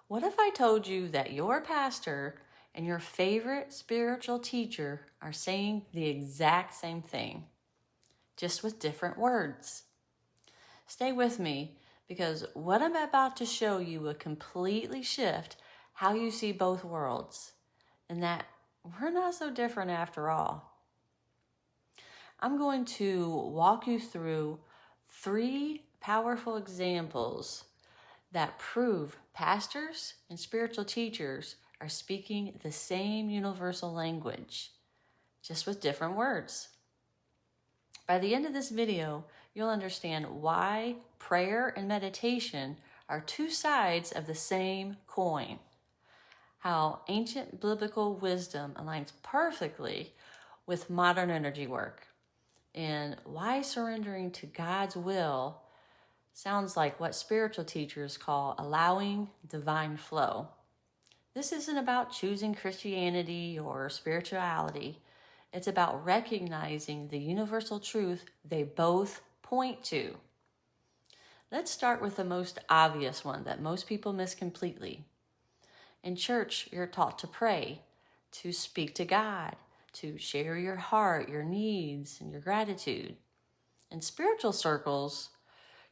What if I told you that your pastor and your favorite spiritual teacher are saying the exact same thing, just with different words? Stay with me, because what I'm about to show you will completely shift how you see both worlds, and that we're not so different after all. I'm going to walk you through 3 powerful examples that prove pastors and spiritual teachers are speaking the same universal language, just with different words. By the end of this video, you'll understand why prayer and meditation are 2 sides of the same coin, how ancient biblical wisdom aligns perfectly with modern energy work, and why surrendering to God's will sounds like what spiritual teachers call allowing divine flow. This isn't about choosing Christianity or spirituality. It's about recognizing the universal truth they both point to. Let's start with the most obvious one that most people miss completely. In church, you're taught to pray, to speak to God, to share your heart, your needs, and your gratitude. In spiritual circles,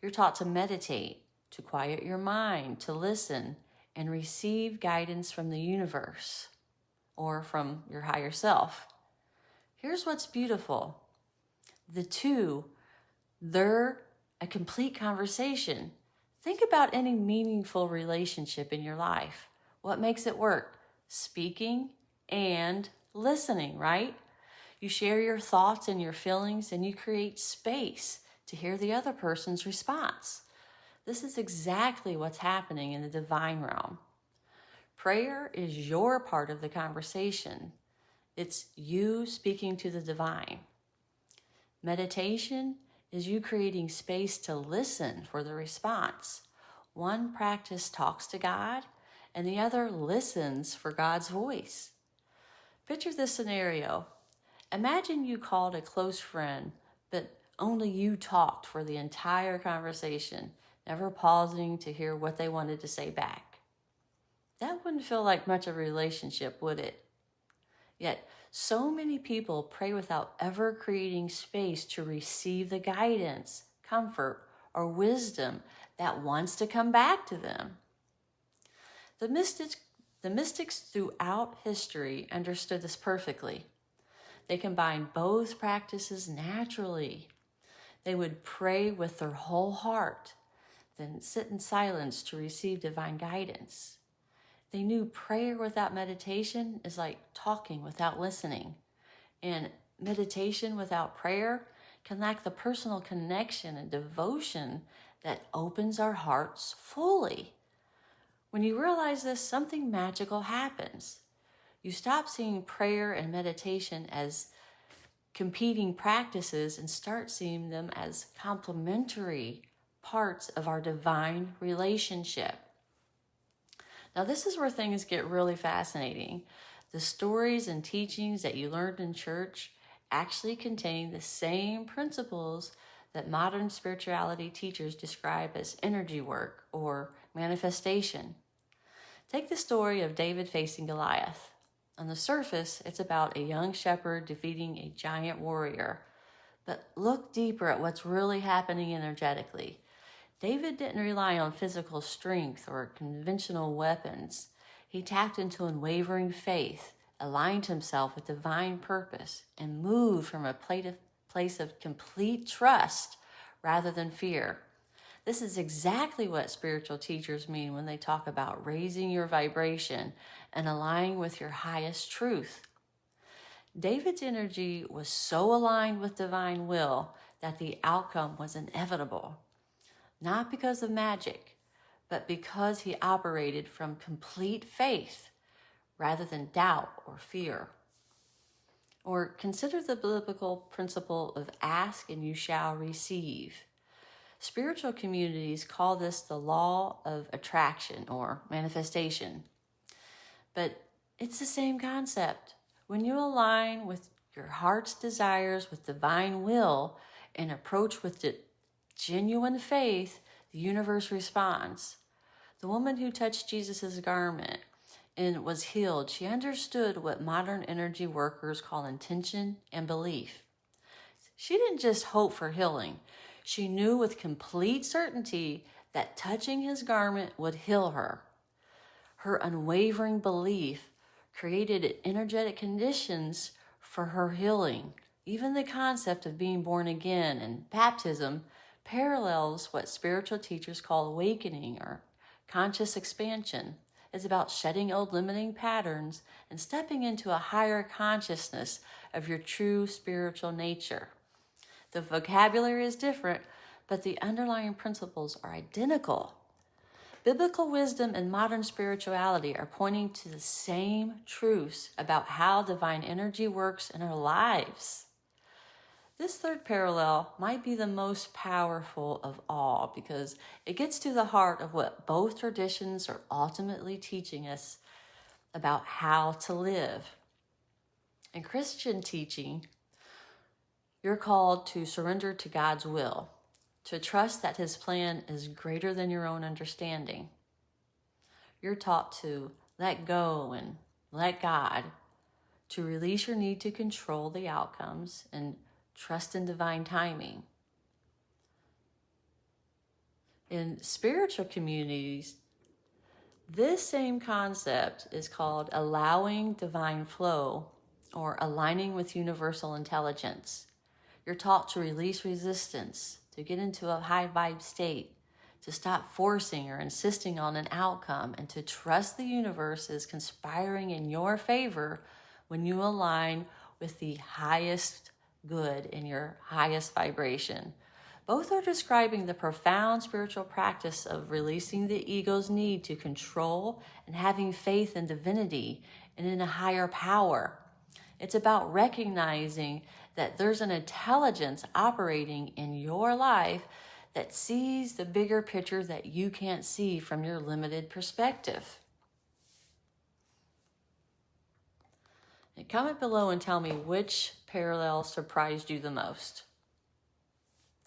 you're taught to meditate, to quiet your mind, to listen, and receive guidance from the universe or from your higher self. Here's what's beautiful. The 2, they're a complete conversation. Think about any meaningful relationship in your life. What makes it work? Speaking and listening, right? You share your thoughts and your feelings, and you create space to hear the other person's response. This is exactly what's happening in the divine realm. Prayer is your part of the conversation. It's you speaking to the divine. Meditation is you creating space to listen for the response. One practice talks to God, and the other listens for God's voice. Picture this scenario. Imagine you called a close friend, but only you talked for the entire conversation, never pausing to hear what they wanted to say back. That wouldn't feel like much of a relationship, would it? Yet, so many people pray without ever creating space to receive the guidance, comfort, or wisdom that wants to come back to them. The mystics throughout history understood this perfectly. They combined both practices naturally. They would pray with their whole heart, then sit in silence to receive divine guidance. They knew prayer without meditation is like talking without listening. And meditation without prayer can lack the personal connection and devotion that opens our hearts fully. When you realize this, something magical happens. You stop seeing prayer and meditation as competing practices and start seeing them as complementary parts of our divine relationship. Now, this is where things get really fascinating. The stories and teachings that you learned in church actually contain the same principles that modern spirituality teachers describe as energy work or manifestation. Take the story of David facing Goliath. On the surface, it's about a young shepherd defeating a giant warrior. But look deeper at what's really happening energetically. David didn't rely on physical strength or conventional weapons. He tapped into unwavering faith, aligned himself with divine purpose, and moved from a place of complete trust rather than fear. This is exactly what spiritual teachers mean when they talk about raising your vibration and aligning with your highest truth. David's energy was so aligned with divine will that the outcome was inevitable. Not because of magic, but because he operated from complete faith rather than doubt or fear. Or consider the biblical principle of ask and you shall receive. Spiritual communities call this the law of attraction or manifestation. But it's the same concept. When you align with your heart's desires with divine will and approach with genuine faith, the universe responds. The woman who touched Jesus' garment and was healed, she understood what modern energy workers call intention and belief. She didn't just hope for healing. She knew with complete certainty that touching his garment would heal her. Her unwavering belief created energetic conditions for her healing. Even the concept of being born again and baptism parallels what spiritual teachers call awakening or conscious expansion. It's about shedding old limiting patterns and stepping into a higher consciousness of your true spiritual nature. The vocabulary is different, but the underlying principles are identical. Biblical wisdom and modern spirituality are pointing to the same truths about how divine energy works in our lives. This third parallel might be the most powerful of all because it gets to the heart of what both traditions are ultimately teaching us about how to live. In Christian teaching, you're called to surrender to God's will, to trust that his plan is greater than your own understanding. You're taught to let go and let God, to release your need to control the outcomes and trust in divine timing. In spiritual communities, this same concept is called allowing divine flow or aligning with universal intelligence. You're taught to release resistance, to get into a high vibe state, to stop forcing or insisting on an outcome, and to trust the universe is conspiring in your favor when you align with the highest good in your highest vibration. Both are describing the profound spiritual practice of releasing the ego's need to control and having faith in divinity and in a higher power. It's about recognizing that there's an intelligence operating in your life that sees the bigger picture that you can't see from your limited perspective. And comment below and tell me which parallel surprised you the most.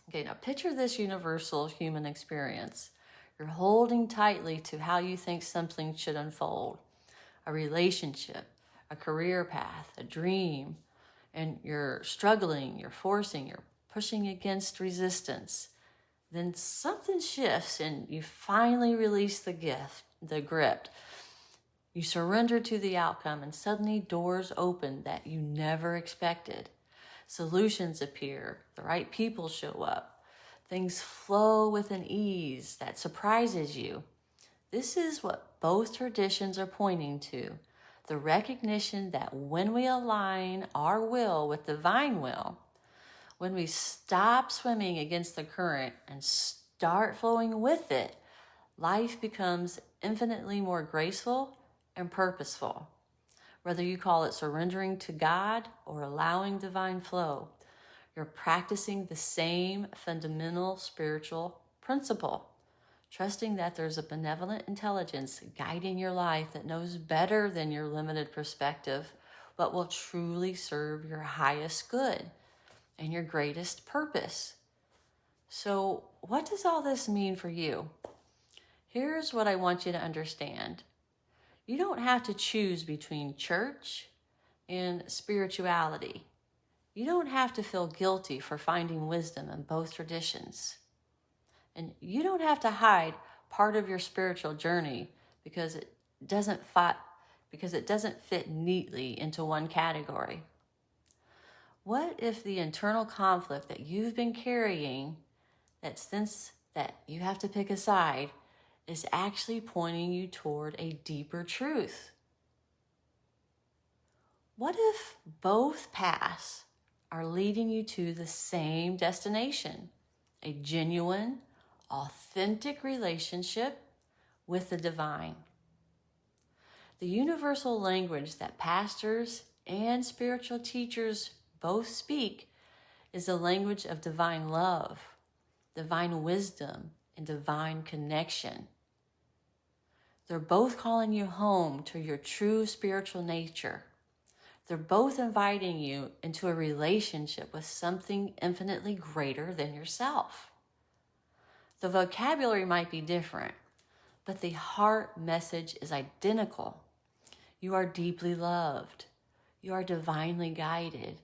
Okay, now picture this universal human experience. You're holding tightly to how you think something should unfold. A relationship, a career path, a dream, and you're struggling, you're forcing, you're pushing against resistance. Then something shifts and you finally release the grip. You surrender to the outcome and suddenly doors open that you never expected. Solutions appear, the right people show up. Things flow with an ease that surprises you. This is what both traditions are pointing to, the recognition that when we align our will with divine will, when we stop swimming against the current and start flowing with it, life becomes infinitely more graceful and purposeful. Whether you call it surrendering to God or allowing divine flow, you're practicing the same fundamental spiritual principle, trusting that there's a benevolent intelligence guiding your life that knows better than your limited perspective what will truly serve your highest good and your greatest purpose. So, what does all this mean for you? Here's what I want you to understand. You don't have to choose between church and spirituality. You don't have to feel guilty for finding wisdom in both traditions. And you don't have to hide part of your spiritual journey because it doesn't fit neatly into one category. What if the internal conflict that you've been carrying, that sense that you have to pick a side, is actually pointing you toward a deeper truth? What if both paths are leading you to the same destination, a genuine, authentic relationship with the divine? The universal language that pastors and spiritual teachers both speak is the language of divine love, divine wisdom, and divine connection. They're both calling you home to your true spiritual nature. They're both inviting you into a relationship with something infinitely greater than yourself. The vocabulary might be different, but the heart message is identical. You are deeply loved. You are divinely guided.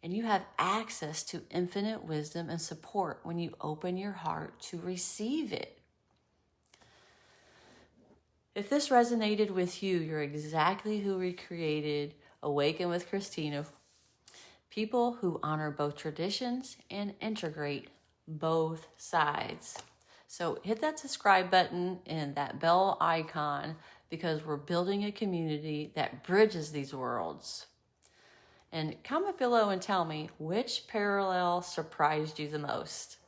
And you have access to infinite wisdom and support when you open your heart to receive it. If this resonated with you, you're exactly who we created Awaken with Christina. People who honor both traditions and integrate both sides. So hit that subscribe button and that bell icon, because we're building a community that bridges these worlds. And comment below and tell me which parallel surprised you the most.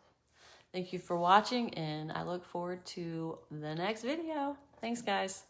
Thank you for watching, and I look forward to the next video. Thanks, guys.